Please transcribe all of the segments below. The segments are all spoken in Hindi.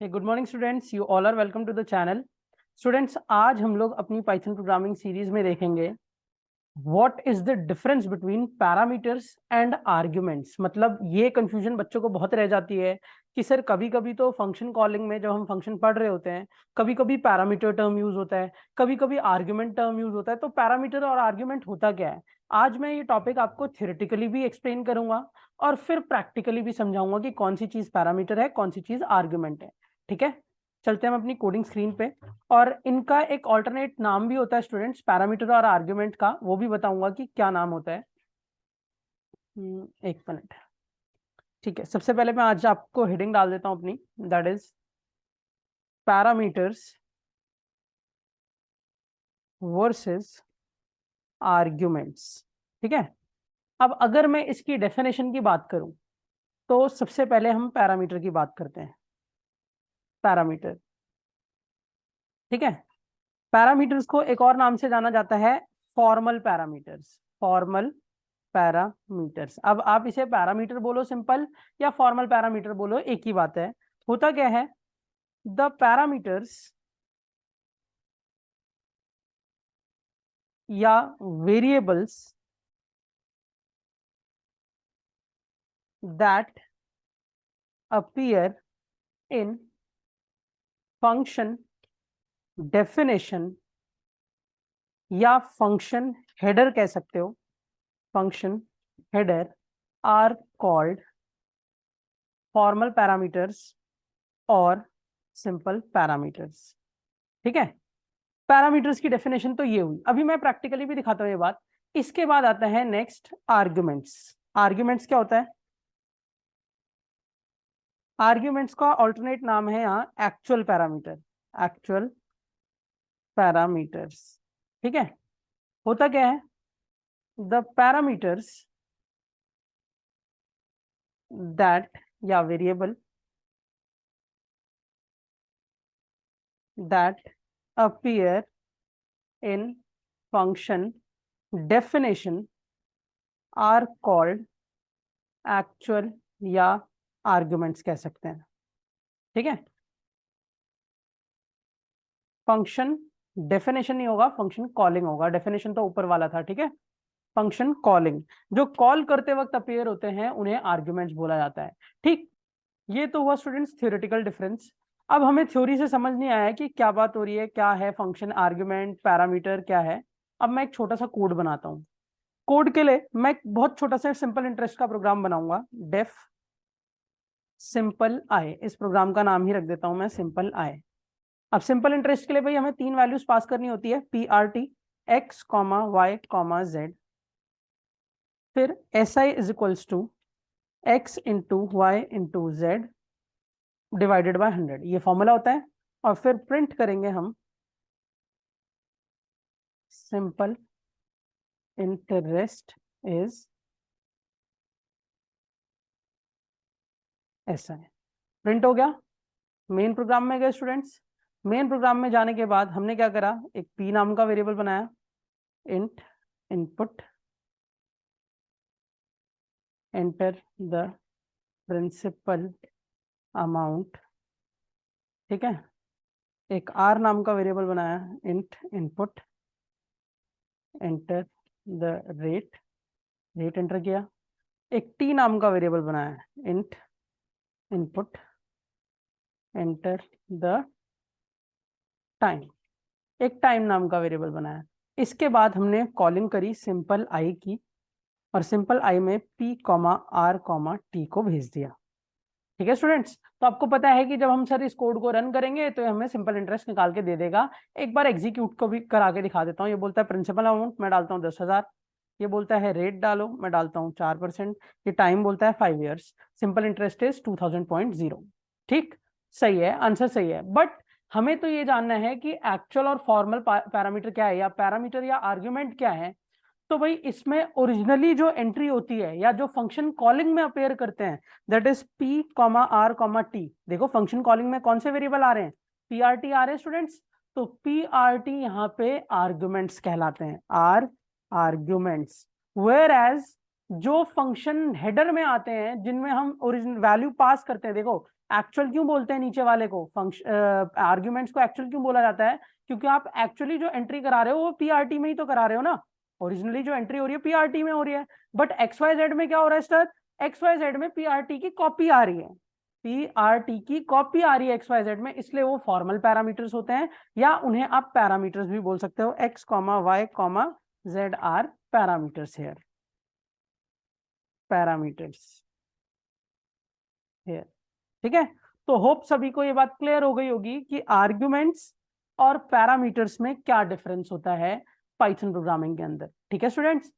Good morning students, you all are welcome to the channel. Students, आज हम लोग अपनी पाइथन प्रोग्रामिंग सीरीज में देखेंगे what is the difference between parameters and arguments. मतलब ये कंफ्यूजन बच्चों को बहुत रह जाती है कि सर कभी कभी तो फंक्शन कॉलिंग में जब हम फंक्शन पढ़ रहे होते हैं कभी कभी पैरामीटर टर्म यूज होता है, कभी कभी आर्ग्यूमेंट टर्म यूज होता है। तो पैरामीटर और आर्ग्यूमेंट होता क्या है, आज मैं ये टॉपिक आपको थ्योरेटिकली भी एक्सप्लेन करूंगा और फिर प्रैक्टिकली भी समझाऊंगा कि कौन सी चीज पैरामीटर है, कौन सी चीज आर्ग्यूमेंट है। ठीक है, चलते हैं हम अपनी कोडिंग स्क्रीन पे। और इनका एक ऑल्टरनेट नाम भी होता है स्टूडेंट्स, पैरामीटर और आर्ग्यूमेंट का, वो भी बताऊंगा कि क्या नाम होता है। एक मिनट। ठीक है, सबसे पहले मैं आज आपको हेडिंग डाल देता हूं अपनी, that is parameters versus arguments. ठीक है, अब अगर मैं इसकी डेफिनेशन की बात करूं तो सबसे पहले हम पैरामीटर की बात करते हैं। पैरामीटर, ठीक है, पैरामीटर्स को एक और नाम से जाना जाता है फॉर्मल पैरामीटर्स। फॉर्मल पैरामीटर्स, अब आप इसे पैरामीटर बोलो सिंपल या फॉर्मल पैरामीटर बोलो, एक ही बात है। होता क्या है, द पैरामीटर्स या variables that appear in function definition या फंक्शन हेडर कह सकते हो, function header are called formal parameters और सिंपल पैरामीटर्स। ठीक है, पैरामीटर्स की डेफिनेशन तो ये हुई, अभी मैं प्रैक्टिकली भी दिखाता हूं ये बात। इसके बाद आता है नेक्स्ट आर्ग्यूमेंट्स। आर्ग्यूमेंट्स क्या होता है, आर्ग्यूमेंट्स का ऑल्टरनेट नाम है यहाँ एक्चुअल पैरामीटर, एक्चुअल पैरामीटर्स। ठीक है, होता क्या है, द पैरामीटर्स दैट या variable that appear in function definition are called actual या आर्ग्यूमेंट्स कह सकते हैं। ठीक है, फंक्शन डेफिनेशन नहीं होगा, फंक्शन कॉलिंग होगा। डेफिनेशन तो ऊपर वाला था। ठीक है, फंक्शन कॉलिंग, जो कॉल करते वक्त अपीयर होते हैं उन्हें आर्ग्यूमेंट्स बोला जाता है। ठीक, ये तो हुआ स्टूडेंट्स थ्योरेटिकल डिफरेंस। अब हमें थ्योरी से समझ नहीं आया कि क्या बात हो रही है, क्या है फंक्शन, आर्ग्यूमेंट, पैरामीटर क्या है। अब मैं एक छोटा सा कोड बनाता हूँ। कोड के लिए मैं एक बहुत छोटा सा सिंपल इंटरेस्ट का प्रोग्राम बनाऊंगा, डेफ सिंपल आई। इस प्रोग्राम का नाम ही रख देता हूं मैं सिंपल आई। अब सिंपल इंटरेस्ट के लिए भाई हमें तीन वैल्यूज पास करनी होती है, P R T, X comma Y comma Z, फिर S I is equals to X into Y into Z divided by 100, ये फॉर्मूला होता है। और फिर प्रिंट करेंगे हम simple interest is S I. Print हो गया। मेन प्रोग्राम में गए स्टूडेंट्स। मेन प्रोग्राम में जाने के बाद हमने क्या करा, एक पी नाम का वेरिएबल बनाया, int input enter the principal amount. ठीक है, एक आर नाम का वेरिएबल बनाया, int input enter the rate, rate enter किया। एक टी नाम का वेरिएबल बनाया, int input enter the time, एक टाइम नाम का वेरिएबल बनाया। इसके बाद हमने कॉलिंग करी सिंपल आई की, और सिंपल आई में P comma R comma T को भेज दिया। ठीक है स्टूडेंट्स, तो आपको पता है कि जब हम सर इस कोड को रन करेंगे तो हमें सिंपल इंटरेस्ट निकाल के दे देगा। एक बार एग्जीक्यूट को भी करा के दिखा देता हूँ। ये बोलता है प्रिंसिपल अमाउंट, मैं डालता हूँ 10,000। ये बोलता है रेट डालो, मैं डालता हूँ 4%। ये टाइम बोलता है 5 ईयर्स। Simple interest is 2000.0। ठीक, सही है, आंसर सही है। बट हमें तो ये जानना है कि एक्चुअल और फॉर्मल पैरामीटर क्या है, या पैरामीटर या आर्ग्यूमेंट क्या है। तो भाई इसमें ओरिजिनली जो एंट्री होती है या जो फंक्शन कॉलिंग में अपेयर करते हैं, that is P comma R comma T. देखो फंक्शन कॉलिंग में कौन से वेरिएबल आ रहे हैं, पी आर टी आ रहे हैं स्टूडेंट्स। तो पी आर टी यहाँ पे आर्ग्यूमेंट्स कहलाते हैं, आर आर्ग्यूमेंट्स। वेयर एज जो फंक्शन हेडर में आते हैं जिनमें हम ओरिजिनल वैल्यू पास करते हैं, देखो एक्चुअल क्यों बोलते हैं नीचे वाले को, फंक्शन आर्ग्यूमेंट्स को एक्चुअल क्यों बोला जाता है? क्योंकि आप एक्चुअली जो एंट्री करा रहे हो वो पीआरटी में ही तो करा रहे हो ना, ओरिजिनली जो एंट्री हो रही है पीआरटी में हो रही है, बट एक्स वाई जेड में क्या हो रहा है सर? एक्स वाई जेड में पीआरटी की कॉपी आ रही है, पीआरटी की कॉपी आ रही है एक्स वाई जेड में, इसलिए वो फॉर्मल पैरामीटर्स होते हैं, या उन्हें आप पैरामीटर्स भी बोल सकते हो, X comma Y comma Z are parameters here, parameters here. ठीक है, तो होप सभी को ये बात क्लियर हो गई होगी कि आर्ग्यूमेंट्स और पैरामीटर्स में क्या डिफरेंस होता है पाइथन प्रोग्रामिंग के अंदर। ठीक है स्टूडेंट्स,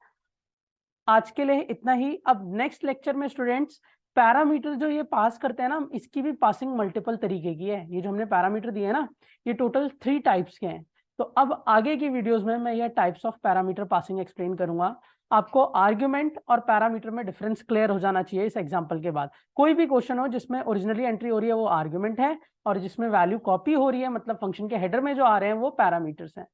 आज के लिए इतना ही। अब नेक्स्ट लेक्चर में स्टूडेंट्स पैरामीटर जो ये पास करते हैं ना, इसकी भी पासिंग मल्टीपल तरीके की है। ये जो हमने पैरामीटर दिए हैं ना, ये टोटल 3 टाइप्स के हैं। तो अब आगे की वीडियोस में मैं ये types of parameter passing explain करूंगा। आपको आर्ग्यूमेंट और पैरामीटर में डिफरेंस क्लियर हो जाना चाहिए इस एग्जाम्पल के बाद। कोई भी क्वेश्चन हो जिसमें ओरिजिनली एंट्री हो रही है वो आर्ग्यूमेंट है, और जिसमें वैल्यू कॉपी हो रही है मतलब फंक्शन के हेडर में जो आ रहे हैं वो पैरामीटर्स हैं।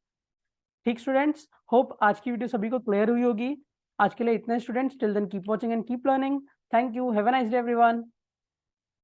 ठीक स्टूडेंट्स, होप आज की वीडियो सभी को क्लियर हुई होगी। आज के लिए इतने students, till then keep watching and keep learning. Thank you, have a nice day everyone.